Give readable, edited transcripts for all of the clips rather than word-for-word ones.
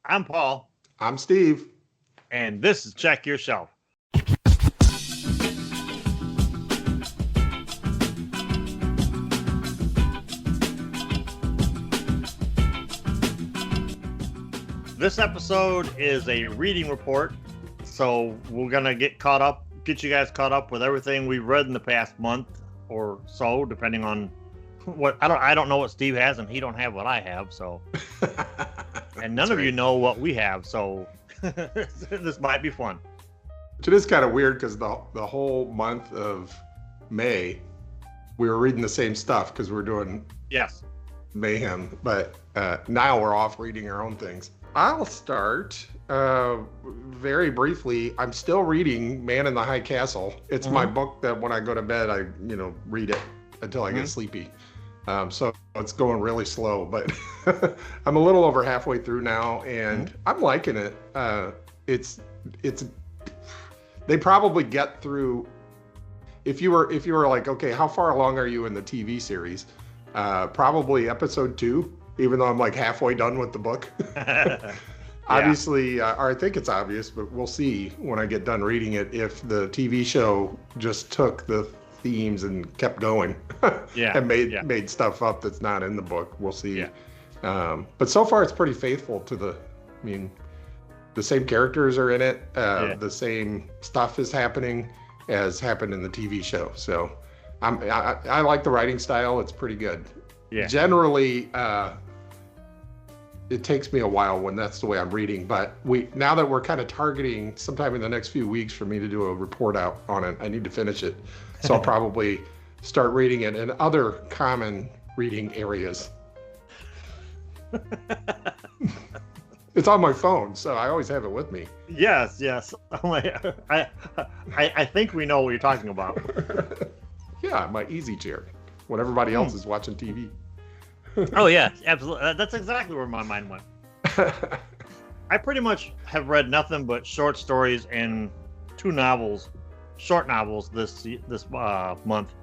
I'm Paul, I'm Steve. and this is Check Your Shelf. This episode is a reading report, so we're gonna get you guys caught up with everything we've read in the past month or so, depending on what I don't know what Steve has, and he don't have what I have, so and none of you know what we have, so this might be fun. It is kind of weird because the whole month of May we were reading the same stuff because we're doing mayhem, but now we're off reading our own things. I'll start very briefly. I'm still reading Man in the High Castle. It's my book that when I go to bed, I read it until I get sleepy. So it's going really slow, but I'm a little over halfway through now, and I'm liking it. It's they probably get through. If you were like, okay, how far along are you in the TV series? Probably episode 2. Even though I'm like halfway done with the book. Obviously, or I think it's obvious, but we'll see when I get done reading it if the TV show just took the themes and kept going and made stuff up that's not in the book. We'll see. But so far it's pretty faithful to the same characters are in it. The same stuff is happening as happened in the TV show. So I like the writing style. It's pretty good. Generally, it takes me a while when that's the way I'm reading, but now that we're kind of targeting sometime in the next few weeks for me to do a report out on it, I need to finish it. So I'll probably start reading it in other common reading areas. It's on my phone, so I always have it with me. Yes. I think we know what you're talking about. Yeah, my easy chair when everybody else is watching TV. Oh yeah, absolutely. That's exactly where my mind went. I pretty much have read nothing but short stories and 2 novels, short novels this month,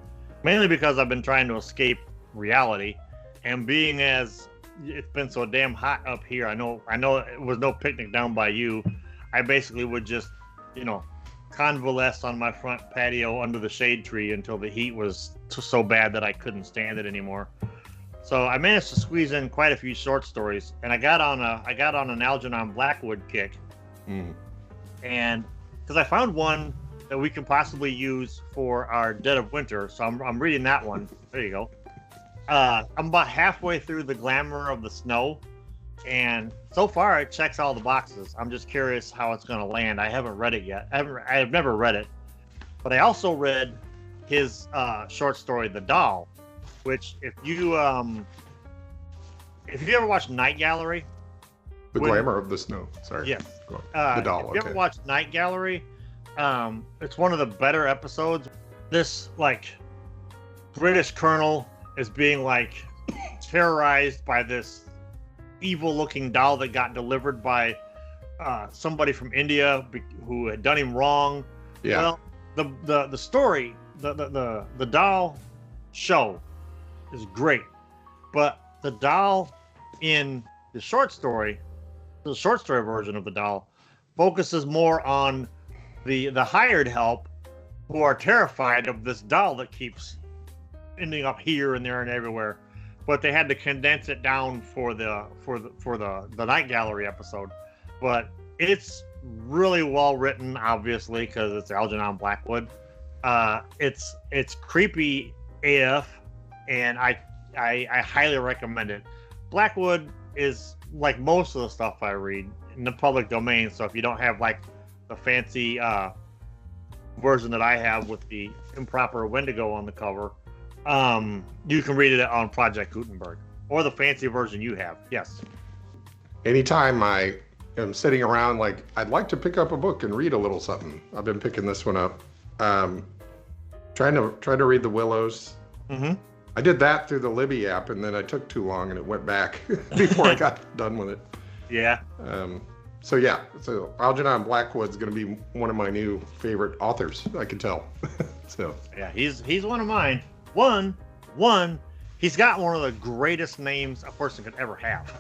mainly because I've been trying to escape reality, and being as it's been so damn hot up here, I know it was no picnic down by you. I basically would just, convalesce on my front patio under the shade tree until the heat was so bad that I couldn't stand it anymore. So I managed to squeeze in quite a few short stories, and I got on an Algernon Blackwood kick, and because I found one that we can possibly use for our Dead of Winter, so I'm reading that one. There you go. I'm about halfway through The Glamour of the Snow, and so far it checks all the boxes. I'm just curious how it's going to land. I haven't read it yet. I've never read it, but I also read his short story, The Doll, which if you ever watched Night Gallery, Glamour of the Snow. Sorry. Yes. The Doll. If you ever watched Night Gallery, it's one of the better episodes. This British colonel is being terrorized by this evil-looking doll that got delivered by somebody from India who had done him wrong. Yeah. Well, the story, the doll show is great, but the doll in the short story version of the doll focuses more on the hired help who are terrified of this doll that keeps ending up here and there and everywhere. But they had to condense it down for the Night Gallery episode. But it's really well written, obviously, because it's Algernon Blackwood. It's creepy AF, and I highly recommend it. Blackwood is like most of the stuff I read in the public domain, so if you don't have the fancy version that I have with the improper Wendigo on the cover, you can read it on Project Gutenberg, or the fancy version you have. Yes. Anytime I am sitting around, I'd like to pick up a book and read a little something. I've been picking this one up. Trying to read The Willows. I did that through the Libby app, and then I took too long, and it went back before I got done with it. Yeah. So Algernon Blackwood's going to be one of my new favorite authors. I can tell. So yeah, he's one of mine. He's got one of the greatest names a person could ever have.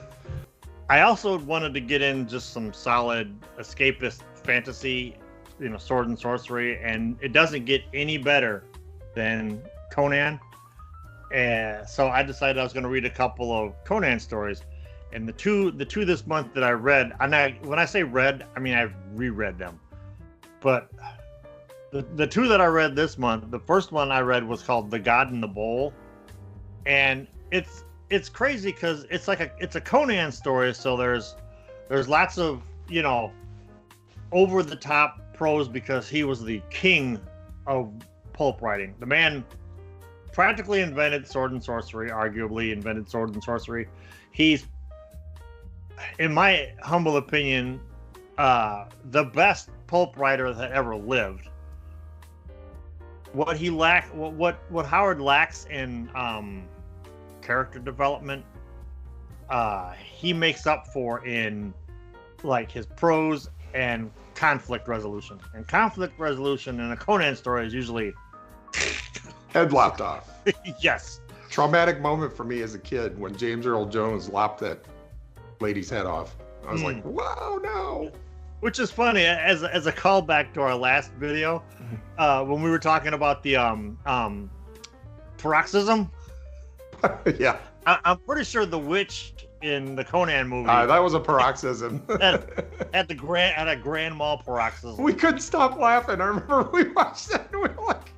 I also wanted to get in just some solid escapist fantasy, sword and sorcery, and it doesn't get any better than Conan. And so I decided I was going to read a couple of Conan stories. And the two this month that I read, when I say read, I mean I've reread them. But the two that I read this month, the first one I read was called The God in the Bowl, and it's crazy because it's a Conan story. So there's lots of over the top prose because he was the king of pulp writing. The man practically invented sword and sorcery, arguably invented sword and sorcery. He's, in my humble opinion, the best pulp writer that ever lived. What Howard lacks in character development, he makes up for in like his prose and conflict resolution. And conflict resolution in a Conan story is usually head lopped off. Yes. Traumatic moment for me as a kid when James Earl Jones lopped that lady's head off. I was like, wow, no. Which is funny, as a callback to our last video, when we were talking about the paroxysm. Yeah. I'm pretty sure the witch in the Conan movie. That was a paroxysm. at a grand mal paroxysm. We couldn't stop laughing. I remember we watched that and we were like,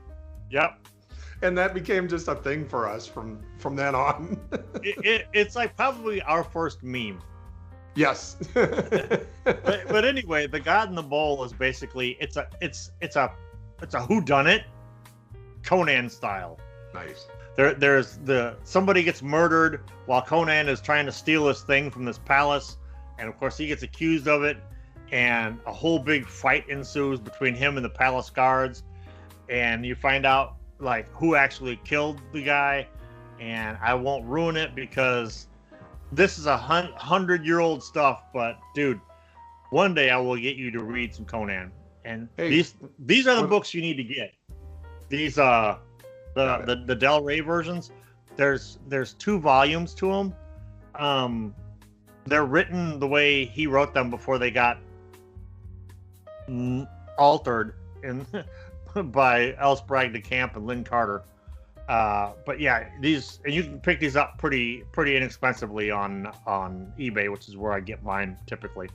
yep. And that became just a thing for us from then on. It's like probably our first meme. Yes. but anyway, The God in the Bowl is basically it's a whodunit Conan style. Nice. There's somebody gets murdered while Conan is trying to steal this thing from this palace, and of course he gets accused of it, and a whole big fight ensues between him and the palace guards, and you find out like who actually killed the guy. And I won't ruin it because this is 100-year-old stuff, but dude, one day I will get you to read some Conan, and these are the books you need to get. These the Del Rey versions. There's 2 volumes to them. They're written the way he wrote them before they got altered by L. Sprague de Camp and Lynn Carter. But yeah, these, and you can pick these up pretty inexpensively on eBay, which is where I get mine typically.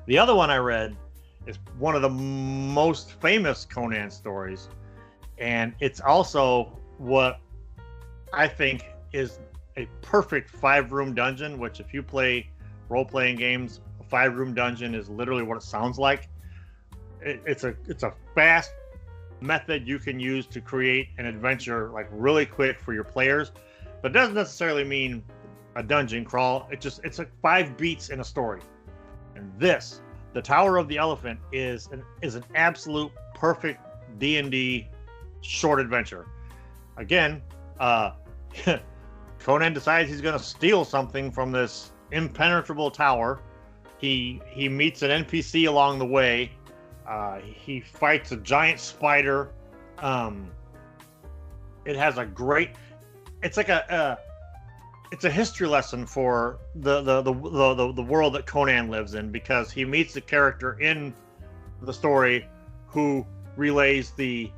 The other one I read is one of the most famous Conan stories, and it's also what I think is a perfect 5-room dungeon, which if you play role-playing games, a 5-room dungeon is literally what it sounds like. It's a fast method you can use to create an adventure like really quick for your players, but it doesn't necessarily mean a dungeon crawl. It's like 5 beats in a story. And this, The Tower of the Elephant, is an absolute perfect D&D short adventure. Again, Conan decides he's going to steal something from this impenetrable tower. He meets an NPC along the way. He fights a giant spider. It has a great. It's like it's a history lesson for the world that Conan lives in, because he meets a character in the story who relays the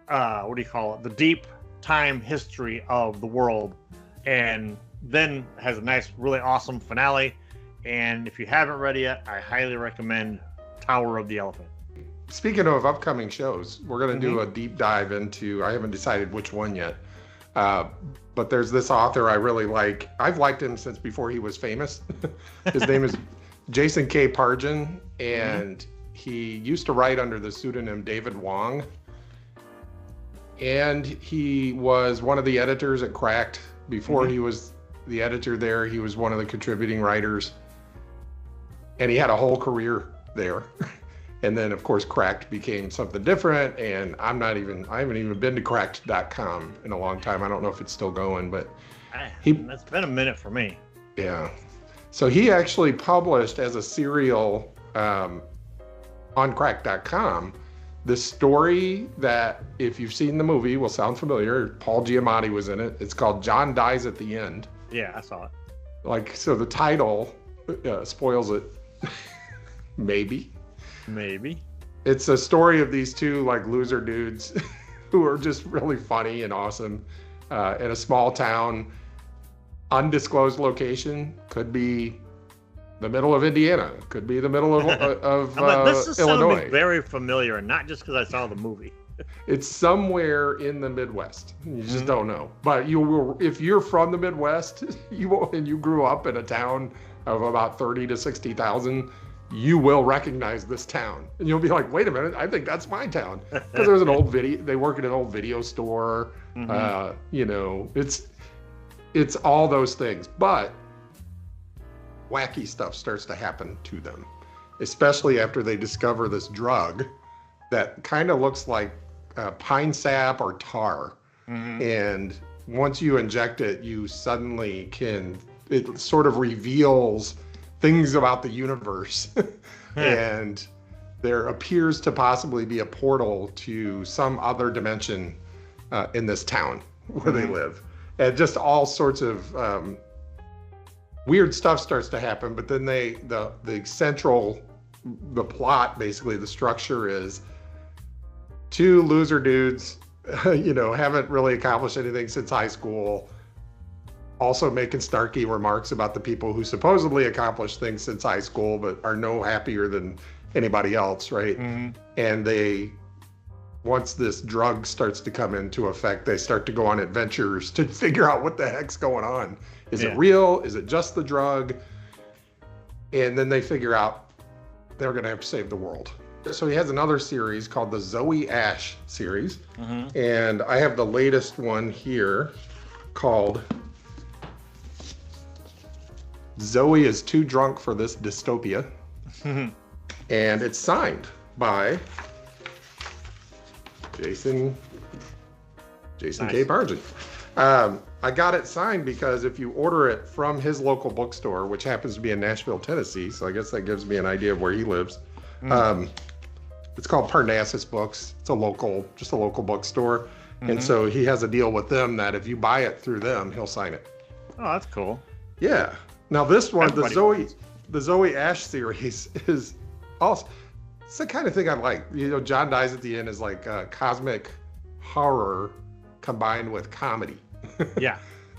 the deep time history of the world, and then has a nice, really awesome finale. And if you haven't read it yet, I highly recommend Tower of the Elephant. Speaking of upcoming shows, we're going to do a deep dive into, I haven't decided which one yet, but there's this author I really like. I've liked him since before he was famous. His name is Jason K. Pargin, and he used to write under the pseudonym David Wong. And he was one of the editors at Cracked. Before he was the editor there, he was one of the contributing writers. And he had a whole career there. And then, of course, Cracked became something different, and I haven't even been to Cracked.com in a long time. I don't know if it's still going, but that's been a minute for me. Yeah. So he actually published as a serial on Cracked.com this story that, if you've seen the movie, will sound familiar. Paul Giamatti was in it. It's called John Dies at the End. Yeah, I saw it. Like, so the title spoils it. Maybe. It's a story of these two like loser dudes who are just really funny and awesome in a small town, undisclosed location. Could be the middle of Indiana. Could be the middle of this is Illinois. Very familiar, and not just because I saw the movie. It's somewhere in the Midwest. You just don't know. But you will, if you're from the Midwest, and you grew up in a town of about 30 to 60,000, you will recognize this town. And you'll be like, wait a minute, I think that's my town. Because there's an old video, they work at an old video store. You know, it's all those things. But wacky stuff starts to happen to them, especially after they discover this drug that kind of looks like pine sap or tar. And once you inject it, you suddenly it sort of reveals things about the universe. And there appears to possibly be a portal to some other dimension in this town where they live. And just all sorts of weird stuff starts to happen. But then the plot, basically the structure is two loser dudes, you know, haven't really accomplished anything since high school, also making snarky remarks about the people who supposedly accomplished things since high school but are no happier than anybody else, right? And once this drug starts to come into effect, they start to go on adventures to figure out what the heck's going on. Is it real? Is it just the drug? And then they figure out they're going to have to save the world. So he has another series called the Zoe Ash series. And I have the latest one here called Zoe is Too Drunk for This Dystopia. And it's signed by Jason K. Bargent. I got it signed because if you order it from his local bookstore, which happens to be in Nashville, Tennessee, so I guess that gives me an idea of where he lives. It's called Parnassus Books. It's just a local bookstore. And so he has a deal with them that if you buy it through them, he'll sign it. Oh, that's cool. Yeah. Now this one, the Zoe Ash series is also, it's the kind of thing I like. You know, John dies at the end is like cosmic horror combined with comedy. Yeah.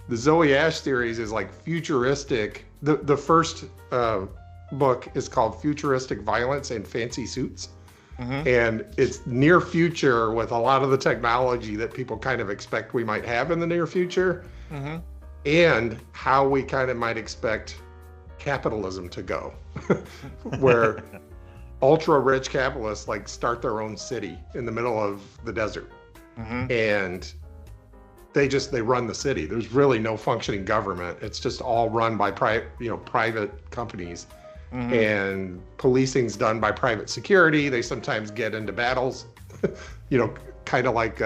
The Zoe Ash series is like futuristic. The first book is called Futuristic Violence and Fancy Suits. And it's near future with a lot of the technology that people kind of expect we might have in the near future. And how we kind of might expect capitalism to go. Where ultra rich capitalists like start their own city in the middle of the desert. And they run the city. There's really no functioning government. It's just all run by private companies. And policing's done by private security. They sometimes get into battles, you know, kind of like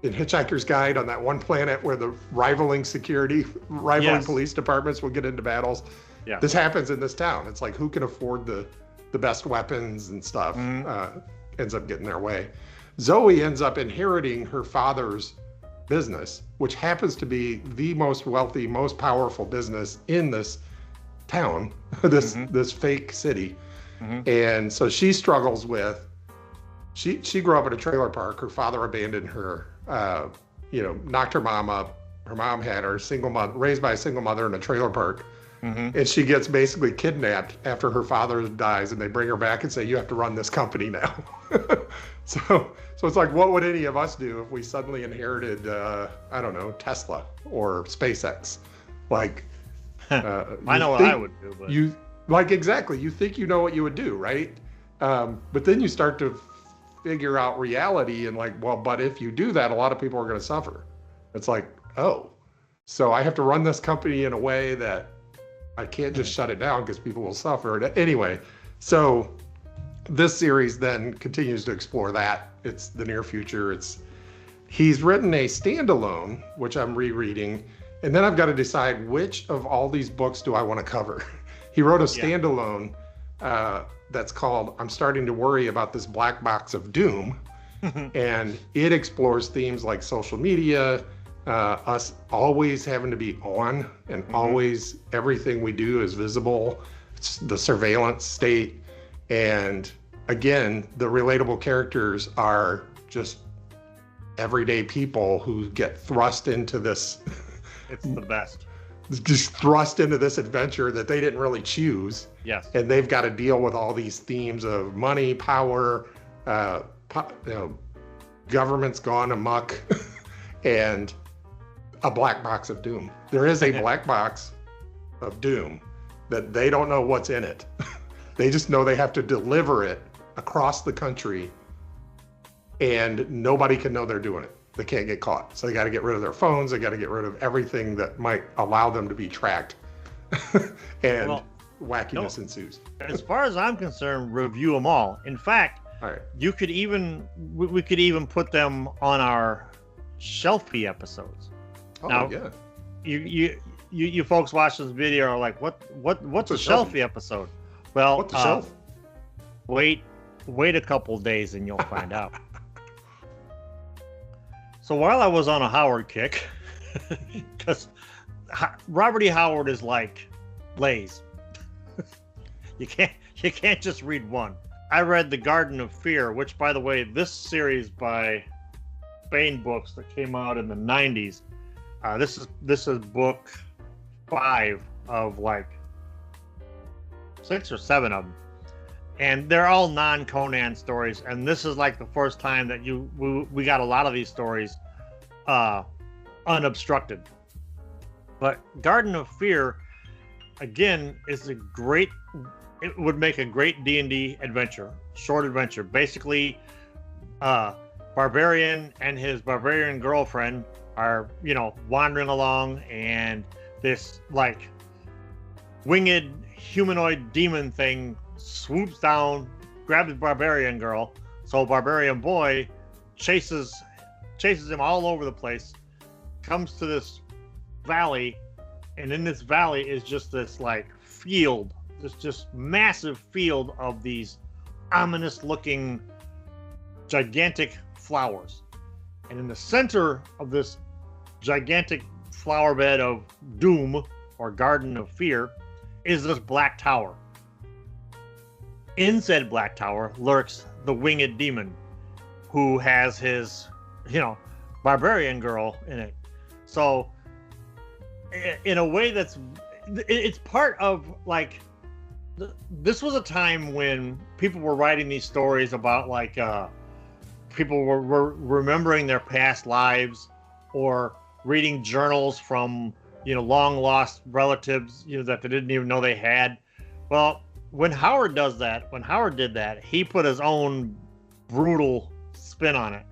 in Hitchhiker's Guide on that one planet where the rivaling police departments will get into battles. Yeah. This happens in this town. It's like who can afford the best weapons and stuff ends up getting their way. Zoe ends up inheriting her father's business, which happens to be the most wealthy, most powerful business in this town, this fake city. And so she struggles with, she grew up in a trailer park. Her father abandoned her, knocked her mom up. Her mom had her raised by a single mother in a trailer park. And she gets basically kidnapped after her father dies, and they bring her back and say, you have to run this company now. So it's like, what would any of us do if we suddenly inherited, Tesla or SpaceX? Like, I know what I would do. But... exactly. You think you know what you would do, right? But then you start to figure out reality and but if you do that, a lot of people are going to suffer. It's like, oh, so I have to run this company in a way that I can't just shut it down because people will suffer. Anyway, so this series then continues to explore that. It's the near future. He's written a standalone, which I'm rereading, and then I've got to decide which of all these books do I want to cover. He wrote a standalone that's called I'm Starting to Worry About This Black Box of Doom. And it explores themes like social media, us always having to be on, and always everything we do is visible. It's the surveillance state. And again, the relatable characters are just everyday people who get thrust into this. It's the best. Just thrust into this adventure that they didn't really choose. Yes. And they've got to deal with all these themes of money, power, government's gone amok, and a black box of doom. There is a black box of doom that they don't know what's in it. They just know they have to deliver it across the country, and nobody can know they're doing it. They can't get caught. So they got to get rid of their phones. They got to get rid of everything that might allow them to be tracked. And wackiness ensues. As far as I'm concerned, review them all. In fact, we could even put them on our shelfie episodes. Oh, now, yeah. You folks watch this video are like, what's a shelfie episode? Well, what's a shelf? Wait a couple days and you'll find out. So while I was on a Howard kick, because Robert E. Howard is like Lay's. You can't just read one. I read The Garden of Fear, which, by the way, this series by Baen Books that came out in the 90s. This is book 5 of like 6 or 7 of them, and they're all non-Conan stories. And this is like the first time that we got a lot of these stories unobstructed. But Garden of Fear, again, is it would make a great D&D adventure, short adventure. Basically, Barbarian and his barbarian girlfriend are, wandering along, and this like winged humanoid demon thing swoops down, grabs the barbarian girl. So barbarian boy chases him all over the place, comes to this valley, and in this valley is just this like field, this just massive field of these ominous looking gigantic flowers. And in the center of this gigantic flower bed of doom, or Garden of Fear, is this black tower. In said black tower lurks the winged demon, who has his, barbarian girl in it. So in a way it's part of like, this was a time when people were writing these stories about like people were remembering their past lives, or reading journals from long lost relatives that they didn't even know they had. Well, when Howard did that, he put his own brutal spin on it,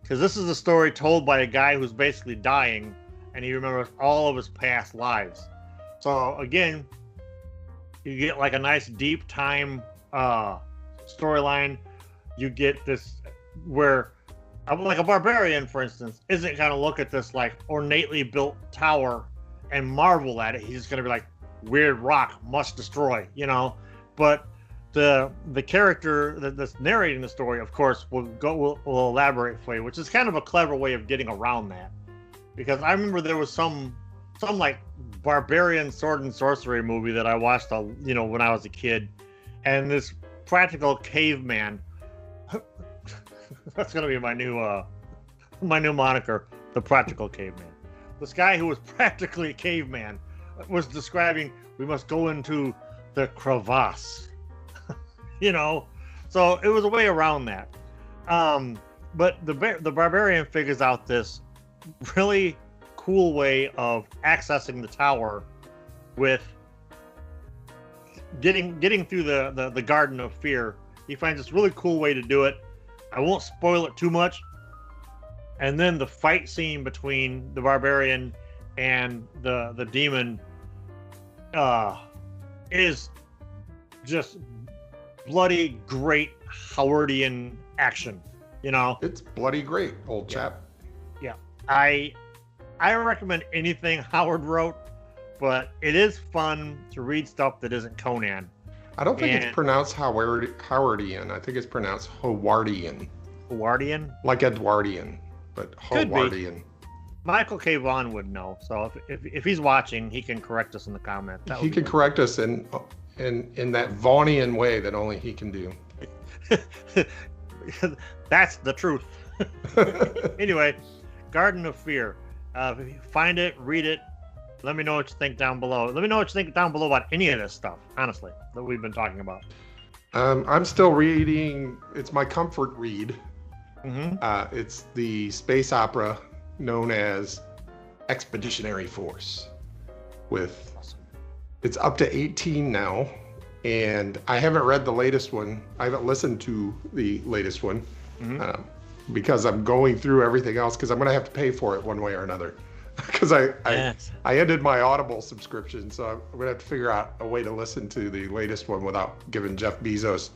because this is a story told by a guy who's basically dying, and he remembers all of his past lives. So again, you get like a nice deep time storyline. You get this where, like a barbarian, for instance, isn't going to look at this like ornately built tower and marvel at it. He's just going to be like, weird rock, must destroy, But the character that's narrating the story, of course, will elaborate for you, which is kind of a clever way of getting around that. Because I remember there was some like barbarian sword and sorcery movie that I watched, when I was a kid, and this practical caveman. That's gonna be my new moniker, the practical caveman. This guy who was practically a caveman was describing, we must go into the crevasse. So it was a way around that. But the barbarian figures out this really cool way of accessing the tower with getting through the Garden of Fear. He finds this really cool way to do it. I won't spoil it too much. And then the fight scene between the barbarian and the demon is just bloody great Howardian action. It's bloody great, old chap. Yeah. I recommend anything Howard wrote, but it is fun to read stuff that isn't Conan. I don't think it's pronounced Howardian. I think it's pronounced Howardian. Howardian? Like Edwardian, but Howardian. Michael K. Vaughn would know. So if he's watching, he can correct us in the comments. He can correct us in that Vaughnian way that only he can do. That's the truth. Anyway, Garden of Fear. Find it, read it. Let me know what you think down below. Let me know what you think down below about any of this stuff, honestly, that we've been talking about. I'm still reading. It's my comfort read. Mm-hmm. It's the space opera known as Expeditionary Force. It's up to 18 now, and I haven't read the latest one. I haven't listened to the latest one because I'm going through everything else because I'm going to have to pay for it one way or another. Because I ended my Audible subscription, so I'm going to have to figure out a way to listen to the latest one without giving Jeff Bezos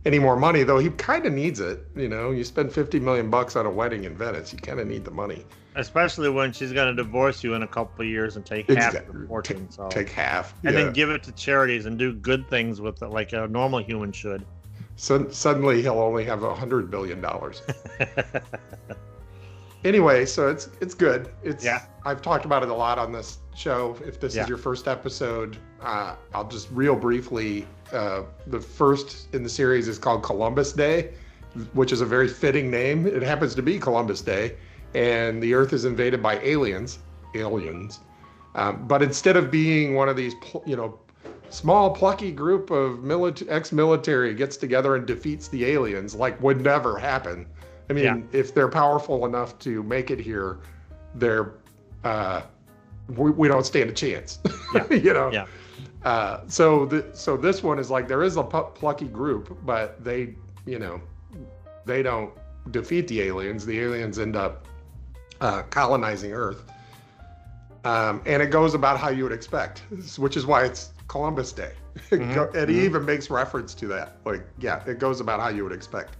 any more money, though he kind of needs it. You know, you spend $50 million on a wedding in Venice, you kind of need the money. Especially when she's going to divorce you in a couple of years and take half of the fortune. So take half. And then give it to charities and do good things with it like a normal human should. So suddenly he'll only have $100 billion. Anyway, so it's good. I've talked about it a lot on this show. If this is your first episode, I'll just real briefly. The first in the series is called Columbus Day, which is a very fitting name. It happens to be Columbus Day, and the Earth is invaded by aliens. But instead of being one of these, small plucky group of ex-military gets together and defeats the aliens, like would never happen. I mean, if they're powerful enough to make it here, we don't stand a chance. So this one is like there is a plucky group, but they don't defeat the aliens. The aliens end up colonizing Earth, and it goes about how you would expect, which is why it's Columbus Day. And he even makes reference to that. It goes about how you would expect.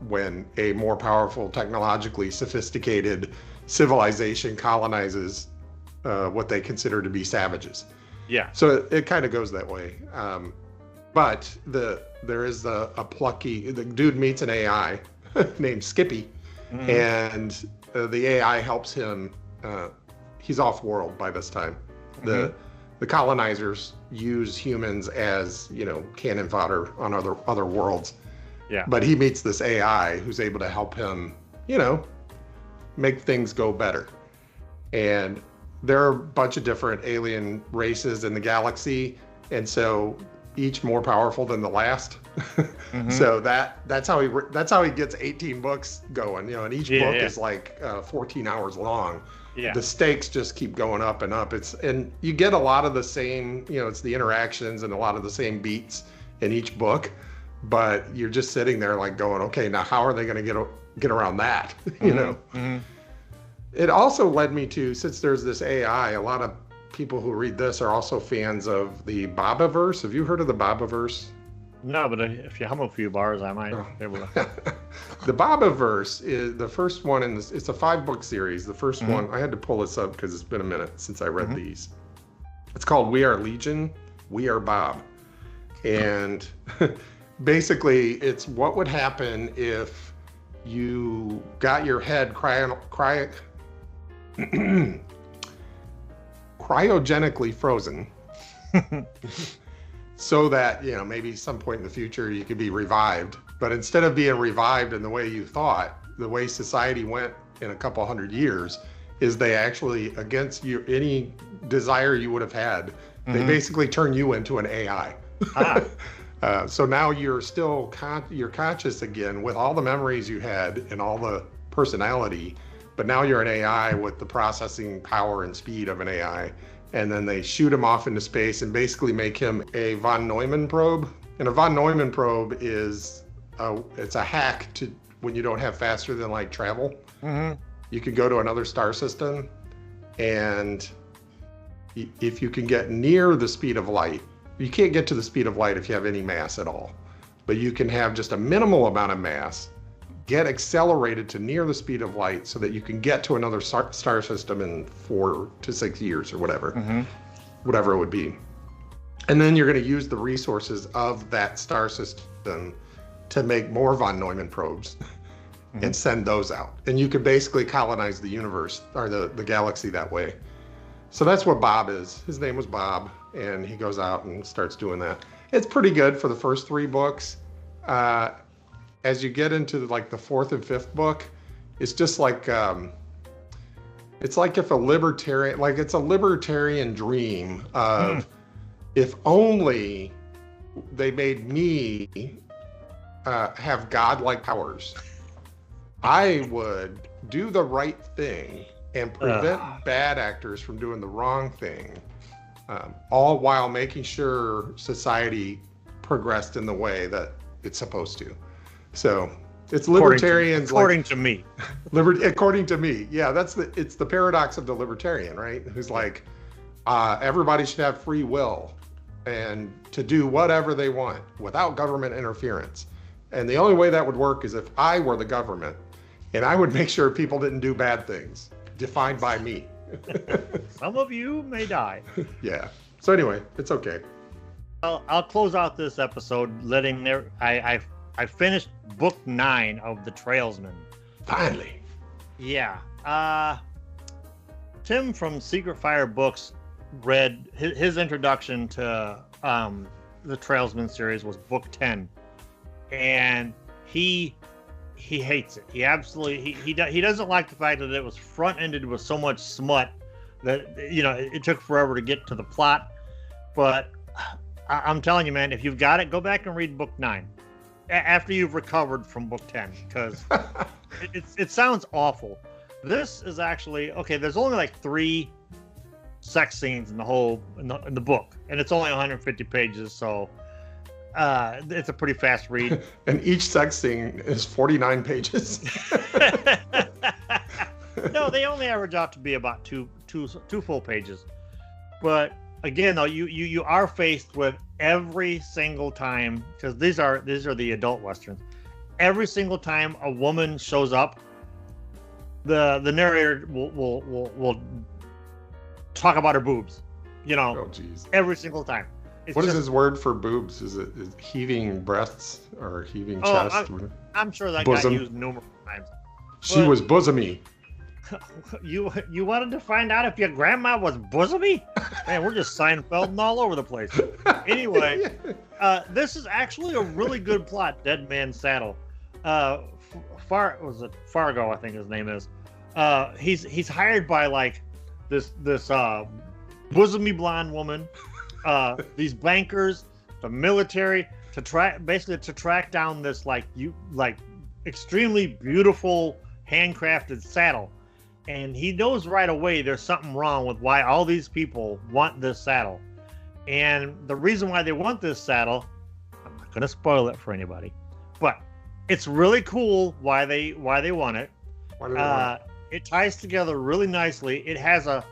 When a more powerful, technologically sophisticated civilization colonizes what they consider to be savages. Yeah. So it kind of goes that way. But there is the dude meets an AI named Skippy, and the AI helps him. He's off world by this time. The colonizers use humans as cannon fodder on other worlds. Yeah. But he meets this AI who's able to help him, make things go better. And there are a bunch of different alien races in the galaxy, and so each more powerful than the last. So that's how he gets 18 books going, and each book is like 14 hours long. Yeah. The stakes just keep going up and up. And you get a lot of the same, it's the interactions and a lot of the same beats in each book. But you're just sitting there like going, okay, now how are they going to get around that? It also led me to, since there's this AI, a lot of people who read this are also fans of the Babaverse. Have you heard of the Babaverse? No, but if you hum a few bars, I might be able to. The Babaverse is the first one in this. It's a 5-book series. The first one, I had to pull this up because it's been a minute since I read these. It's called We Are Legion, We Are Bob. And basically, it's what would happen if you got your head cryogenically frozen so that, maybe some point in the future you could be revived. But instead of being revived in the way you thought, the way society went in a couple hundred years, is they actually, against any desire you would have had, they basically turn you into an AI. So now you're still you're conscious again with all the memories you had and all the personality, but now you're an AI with the processing power and speed of an AI. And then they shoot him off into space and basically make him a von Neumann probe. And a von Neumann probe is it's a hack to when you don't have faster than light travel. You can go to another star system, and if you can get near the speed of light, you can't get to the speed of light if you have any mass at all, but you can have just a minimal amount of mass, get accelerated to near the speed of light so that you can get to another star system in 4 to 6 years or whatever it would be. And then you're going to use the resources of that star system to make more von Neumann probes. and send those out. And you could basically colonize the universe or the galaxy that way. So that's what Bob is. His name was Bob, and he goes out and starts doing that. It's pretty good for the first 3 books. As you get into like the 4th and 5th book, it's just like it's like if a libertarian, like it's a libertarian dream of if only they made me have godlike powers, I would do the right thing and prevent bad actors from doing the wrong thing, all while making sure society progressed in the way that it's supposed to. So it's libertarians. According to me. According to me. Yeah, it's the paradox of the libertarian, right? Who's like, everybody should have free will and to do whatever they want without government interference. And the only way that would work is if I were the government and I would make sure people didn't do bad things defined by me. Some of you may die. Yeah. So anyway, it's okay. I'll close out this episode letting I finished book 9 of the Trailsman. Finally. Yeah. Tim from Secret Fire Books read his introduction to the Trailsman series was book 10, and he hates it. He absolutely he doesn't like the fact that it was front-ended with so much smut that it took forever to get to the plot. But I'm telling you, man, if you've got it, go back and read book 9 after you've recovered from book 10, because it sounds awful. This is actually okay. There's only like 3 sex scenes in the book, and it's only 150 pages, so it's a pretty fast read. And each sex scene is 49 pages. No, they only average out to be about two full pages. But again, though, you are faced with every single time, because these are the adult westerns. Every single time a woman shows up, the narrator will talk about her boobs. Oh, geez. Every single time. What is his word for boobs? Is it heaving breasts or heaving chest? I'm sure that bosom. got used numerous times. She was bosomy. You wanted to find out if your grandma was bosomy? Man, we're just Seinfelding all over the place. Anyway, this is actually a really good plot. Dead Man's Saddle. Fargo, I think his name is. He's hired by like this bosomy blonde woman, these bankers, the military, to track down this extremely beautiful handcrafted saddle. And he knows right away there's something wrong with why all these people want this saddle. And the reason why they want this saddle, I'm not going to spoil it for anybody, but it's really cool why they want it. It ties together really nicely. It has a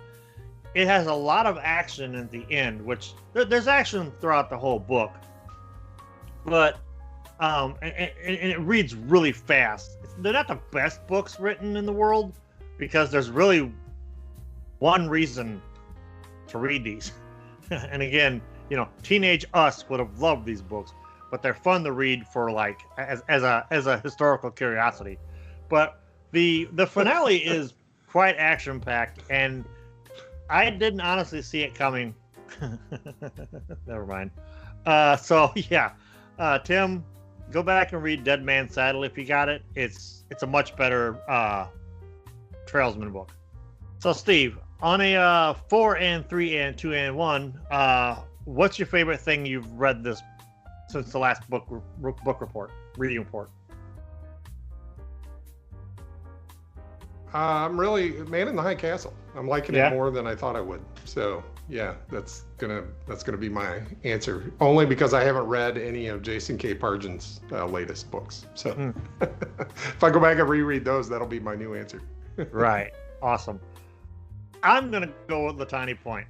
lot of action at the end, which there's action throughout the whole book, but and it reads really fast. They're not the best books written in the world, because there's really one reason to read these. And again, teenage us would have loved these books, but they're fun to read for as a historical curiosity. But the finale is quite action packed, and I didn't honestly see it coming. Never mind. So yeah, Tim, go back and read Dead Man's Saddle if you got it. It's a much better Trailsman book. So Steve, on a 4 and 3 and 2 and 1, what's your favorite thing you've read since the last reading report? I'm really Man in the High Castle. I'm liking it more than I thought I would. So yeah, that's gonna be my answer. Only because I haven't read any of Jason K. Pargin's latest books. So if I go back and reread those, that'll be my new answer. Right. Awesome. I'm gonna go with Latani Point.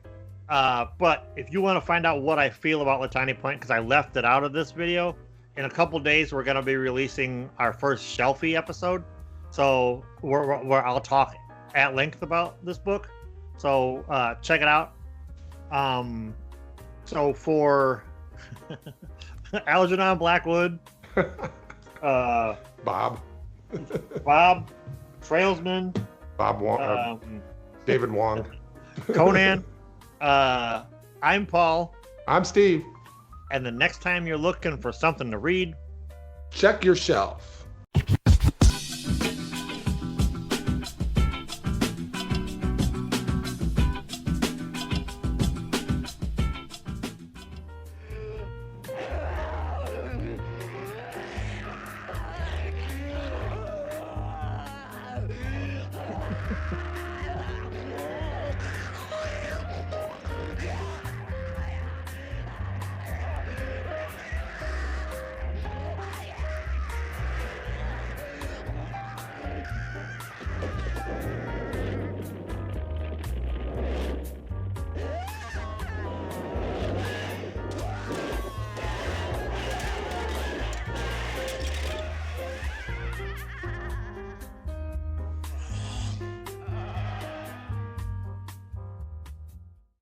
But if you want to find out what I feel about Latani Point, because I left it out of this video, in a couple days we're gonna be releasing our first Shelfie episode. So where I'll talk at length about this book. So check it out. So for Algernon Blackwood, Bob, Bob, Trailsman, Bob Wong, David Wong, Conan. I'm Paul. I'm Steve. And the next time you're looking for something to read, check your shelf.